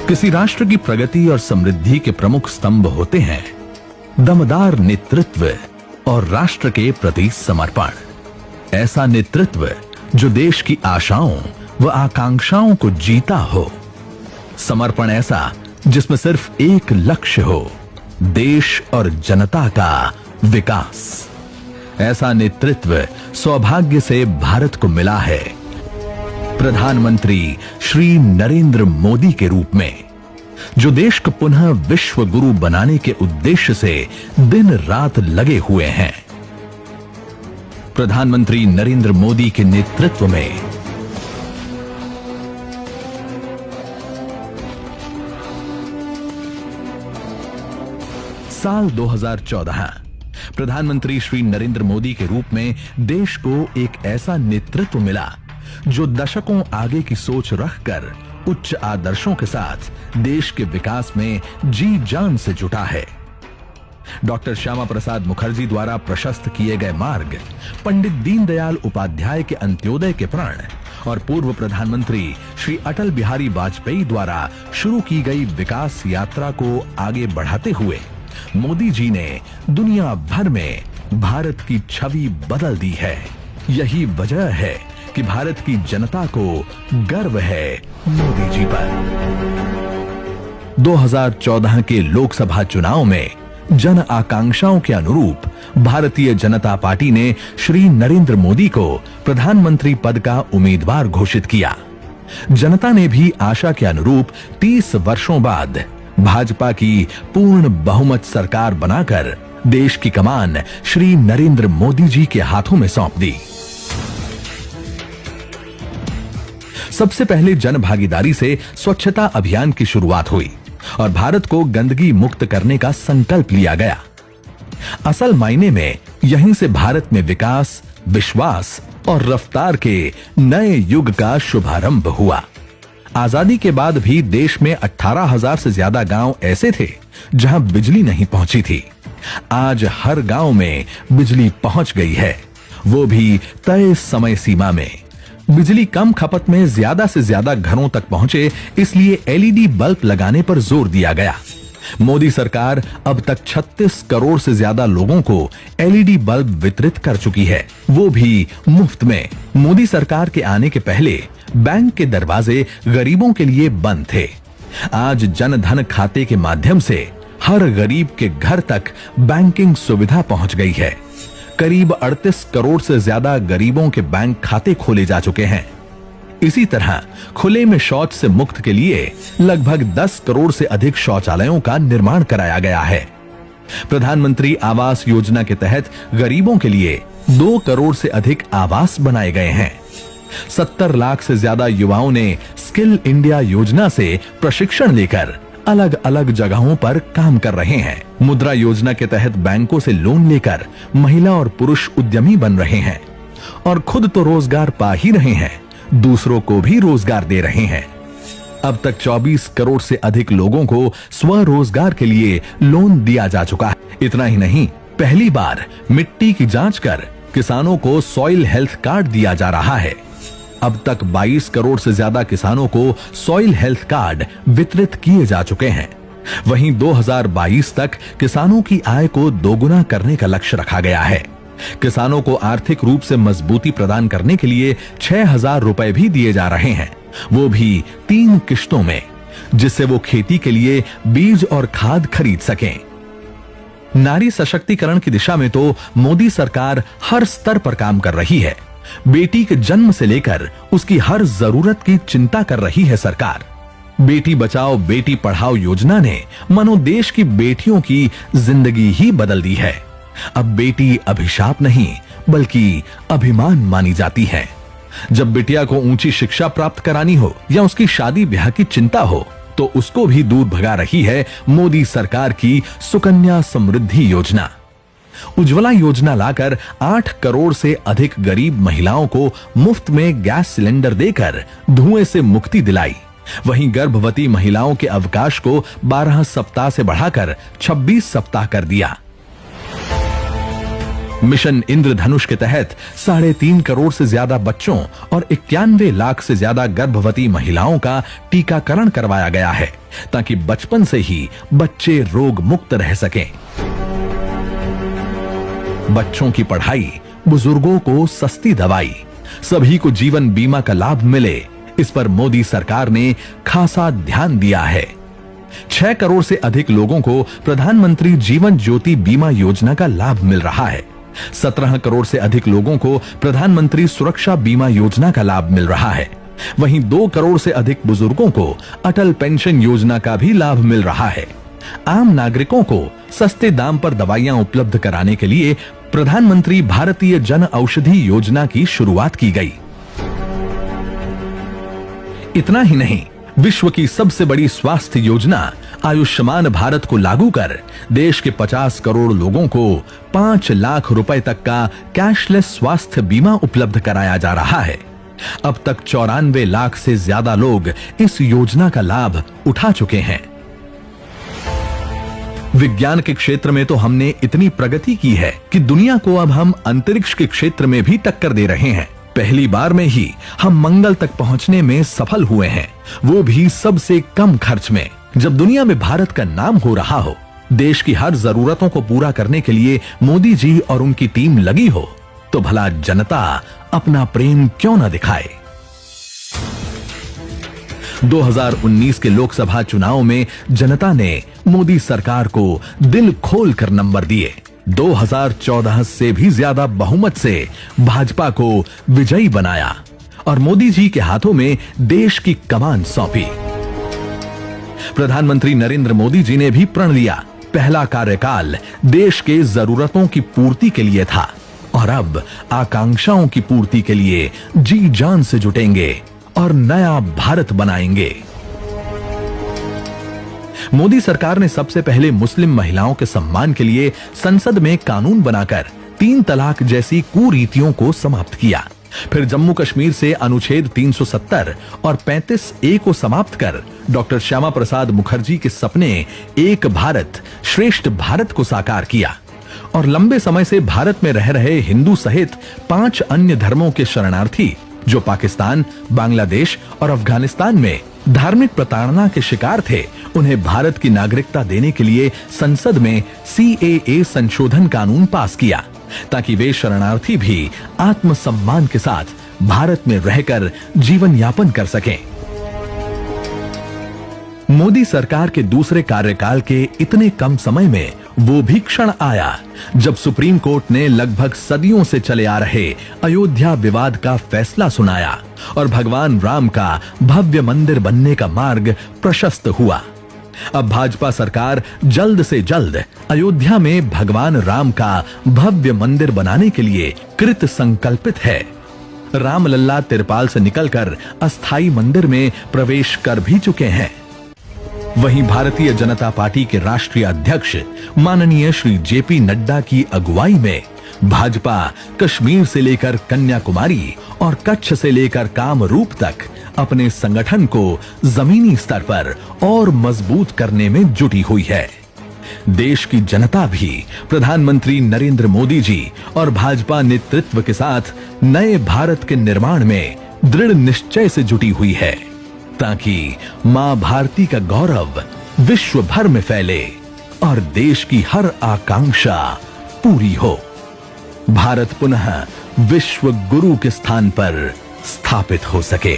किसी राष्ट्र की प्रगति और समृद्धि के प्रमुख स्तंभ होते हैं दमदार नेतृत्व और राष्ट्र के प्रति समर्पण। ऐसा नेतृत्व जो देश की आशाओं व आकांक्षाओं को जीता हो। समर्पण ऐसा जिसमें सिर्फ एक लक्ष्य हो, देश और जनता का विकास। ऐसा नेतृत्व सौभाग्य से भारत को मिला है प्रधानमंत्री श्री नरेंद्र मोदी के रूप में, जो देश को पुनः विश्व गुरु बनाने के उद्देश्य से दिन रात लगे हुए हैं। प्रधानमंत्री नरेंद्र मोदी के नेतृत्व में साल 2014 प्रधानमंत्री श्री नरेंद्र मोदी के रूप में देश को एक ऐसा नेतृत्व मिला जो दशकों आगे की सोच रखकर उच्च आदर्शों के साथ देश के विकास में जी जान से जुटा है। डॉक्टर श्यामा प्रसाद मुखर्जी द्वारा प्रशस्त किए गए मार्ग, पंडित दीनदयाल उपाध्याय के अंत्योदय के प्रण और पूर्व प्रधानमंत्री श्री अटल बिहारी वाजपेयी द्वारा शुरू की गई विकास यात्रा को आगे बढ़ाते हुए मोदी जी ने दुनिया भर में भारत की छवि बदल दी है। यही वजह है कि भारत की जनता को गर्व है मोदी जी पर। 2014 के लोकसभा चुनाव में जन आकांक्षाओं के अनुरूप भारतीय जनता पार्टी ने श्री नरेंद्र मोदी को प्रधानमंत्री पद का उम्मीदवार घोषित किया। जनता ने भी आशा के अनुरूप 30 वर्षों बाद भाजपा की पूर्ण बहुमत सरकार बनाकर देश की कमान श्री नरेंद्र मोदी जी के हाथों में सौंप दी। सबसे पहले जन भागीदारी से स्वच्छता अभियान की शुरुआत हुई और भारत को गंदगी मुक्त करने का संकल्प लिया गया। असल मायने में यहीं से भारत में विकास, विश्वास और रफ्तार के नए युग का शुभारंभ हुआ। आजादी के बाद भी देश में 18,000 से ज्यादा गांव ऐसे थे जहां बिजली नहीं पहुंची थी। आज हर गांव में बिजली पहुंच गई है, वो भी तय समय सीमा में। बिजली कम खपत में ज्यादा से ज्यादा घरों तक पहुंचे, इसलिए एलईडी बल्ब लगाने पर जोर दिया गया। मोदी सरकार अब तक 36 करोड़ से ज्यादा लोगों को एलईडी बल्ब वितरित कर चुकी है, वो भी मुफ्त में। मोदी सरकार के आने के पहले बैंक के दरवाजे गरीबों के लिए बंद थे। आज जन धन खाते के माध्यम से हर गरीब के घर तक बैंकिंग सुविधा पहुंच गई है। करीब 38 करोड़ से ज्यादा गरीबों के बैंक खाते खोले जा चुके हैं। इसी तरह खुले में शौच से मुक्त के लिए लगभग 10 करोड़ से अधिक शौचालयों का निर्माण कराया गया है। प्रधानमंत्री आवास योजना के तहत गरीबों के लिए 2 करोड़ से अधिक आवास बनाए गए हैं। 70 लाख से ज्यादा युवाओं ने स्किल इंडिया योजना से प्रशिक्षण लेकर अलग अलग जगहों पर काम कर रहे हैं। मुद्रा योजना के तहत बैंकों से लोन लेकर महिला और पुरुष उद्यमी बन रहे हैं और खुद तो रोजगार पा ही रहे हैं, दूसरों को भी रोजगार दे रहे हैं। अब तक 24 करोड़ से अधिक लोगों को स्वरोजगार के लिए लोन दिया जा चुका है। इतना ही नहीं, पहली बार मिट्टी की जांच कर किसानों को सॉइल हेल्थ कार्ड दिया जा रहा है। अब तक 22 करोड़ से ज्यादा किसानों को सॉइल हेल्थ कार्ड वितरित किए जा चुके हैं। वहीं 2022 तक किसानों की आय को दोगुना करने का लक्ष्य रखा गया है। किसानों को आर्थिक रूप से मजबूती प्रदान करने के लिए 6,000 रुपए भी दिए जा रहे हैं, वो भी 3 किश्तों में, जिससे वो खेती के लिए बीज और खाद खरीद सकें। नारी सशक्तिकरण की दिशा में तो मोदी सरकार हर स्तर पर काम कर रही है। बेटी के जन्म से लेकर उसकी हर जरूरत की चिंता कर रही है सरकार। बेटी बचाओ बेटी पढ़ाओ योजना ने मानो देश की बेटियों की जिंदगी ही बदल दी है। अब बेटी अभिशाप नहीं बल्कि अभिमान मानी जाती है। जब बिटिया को ऊंची शिक्षा प्राप्त करानी हो या उसकी शादी ब्याह की चिंता हो तो उसको भी दूर भगा रही है मोदी सरकार की सुकन्या समृद्धि योजना। उज्ज्वला योजना लाकर 8 करोड़ से अधिक गरीब महिलाओं को मुफ्त में गैस सिलेंडर देकर धुएं से मुक्ति दिलाई। वहीं गर्भवती महिलाओं के अवकाश को 12 सप्ताह से बढ़ाकर 26 सप्ताह कर दिया। मिशन इंद्रधनुष के तहत 3.5 करोड़ से ज्यादा बच्चों और 91 लाख से ज्यादा गर्भवती महिलाओं का टीकाकरण करवाया गया है। ताकि बचपन से ही बच्चे रोग मुक्त रह सकें। बच्चों की पढ़ाई, बुजुर्गों को सस्ती दवाई, सभी को जीवन बीमा का लाभ मिले, इस पर मोदी सरकार ने खासा ध्यान दिया है। 6 करोड़ से अधिक लोगों को प्रधानमंत्री जीवन ज्योति बीमा योजना का लाभ मिल रहा है। 17 करोड़ से अधिक लोगों को प्रधानमंत्री सुरक्षा बीमा योजना का लाभ मिल रहा है। वहीं 2 करोड़ से अधिक बुजुर्गों को अटल पेंशन योजना का भी लाभ मिल रहा है। आम नागरिकों को सस्ते दाम पर दवाइयां उपलब्ध कराने के लिए प्रधानमंत्री भारतीय जन औषधि योजना की शुरुआत की गई। इतना ही नहीं, विश्व की सबसे बड़ी स्वास्थ्य योजना आयुष्मान भारत को लागू कर देश के 50 करोड़ लोगों को 5 लाख रुपए तक का कैशलेस स्वास्थ्य बीमा उपलब्ध कराया जा रहा है। अब तक 94 लाख से ज्यादा लोग इस योजना का लाभ उठा चुके हैं। विज्ञान के क्षेत्र में तो हमने इतनी प्रगति की है कि दुनिया को अब हम अंतरिक्ष के क्षेत्र में भी टक्कर दे रहे हैं। पहली बार में ही हम मंगल तक पहुंचने में सफल हुए हैं, वो भी सबसे कम खर्च में। जब दुनिया में भारत का नाम हो रहा हो, देश की हर जरूरतों को पूरा करने के लिए मोदी जी और उनकी टीम लगी हो, तो भला जनता अपना प्रेम क्यों न दिखाए। 2019 के लोकसभा चुनाव में जनता ने मोदी सरकार को दिल खोलकर नंबर दिए। 2014 से भी ज्यादा बहुमत से भाजपा को विजयी बनाया और मोदी जी के हाथों में देश की कमान सौंपी। प्रधानमंत्री नरेंद्र मोदी जी ने भी प्रण लिया, पहला कार्यकाल देश के जरूरतों की पूर्ति के लिए था और अब आकांक्षाओं की पूर्ति के लिए जी जान से जुटेंगे और नया भारत बनाएंगे। मोदी सरकार ने सबसे पहले मुस्लिम महिलाओं के सम्मान के लिए संसद में कानून बनाकर 3 तलाक जैसी कुरीतियों को समाप्त किया। फिर जम्मू कश्मीर से अनुच्छेद 370 और 35A को समाप्त कर डॉक्टर श्यामा प्रसाद मुखर्जी के सपने एक भारत श्रेष्ठ भारत को साकार किया और लंबे समय से भारत में रह रहे हिंदू सहित 5 अन्य धर्मों के शरणार्थी जो पाकिस्तान, बांग्लादेश और अफगानिस्तान में धार्मिक प्रताड़ना के शिकार थे, उन्हें भारत की नागरिकता देने के लिए संसद में CAA संशोधन कानून पास किया ताकि वे शरणार्थी भी आत्मसम्मान के साथ भारत में रहकर जीवन यापन कर सकें। मोदी सरकार के दूसरे कार्यकाल के इतने कम समय में वो भी क्षण आया जब सुप्रीम कोर्ट ने लगभग सदियों से चले आ रहे अयोध्या विवाद का फैसला सुनाया और भगवान राम का भव्य मंदिर बनने का मार्ग प्रशस्त हुआ। अब भाजपा सरकार जल्द से जल्द अयोध्या में भगवान राम का भव्य मंदिर बनाने के लिए कृत संकल्पित है। रामलल्ला तिरपाल से निकलकर अस्थाई मंदिर में प्रवेश कर भी चुके हैं। वहीं भारतीय जनता पार्टी के राष्ट्रीय अध्यक्ष माननीय श्री JP नड्डा की अगुवाई में भाजपा कश्मीर से लेकर कन्याकुमारी और कच्छ से लेकर कामरूप तक अपने संगठन को जमीनी स्तर पर और मजबूत करने में जुटी हुई है। देश की जनता भी प्रधानमंत्री नरेंद्र मोदी जी और भाजपा नेतृत्व के साथ नए भारत के निर्माण में दृढ़ निश्चय से जुटी हुई है ताकि मां भारती का गौरव विश्व भर में फैले और देश की हर आकांक्षा पूरी हो। भारत पुनः विश्व गुरु के स्थान पर स्थापित हो सके।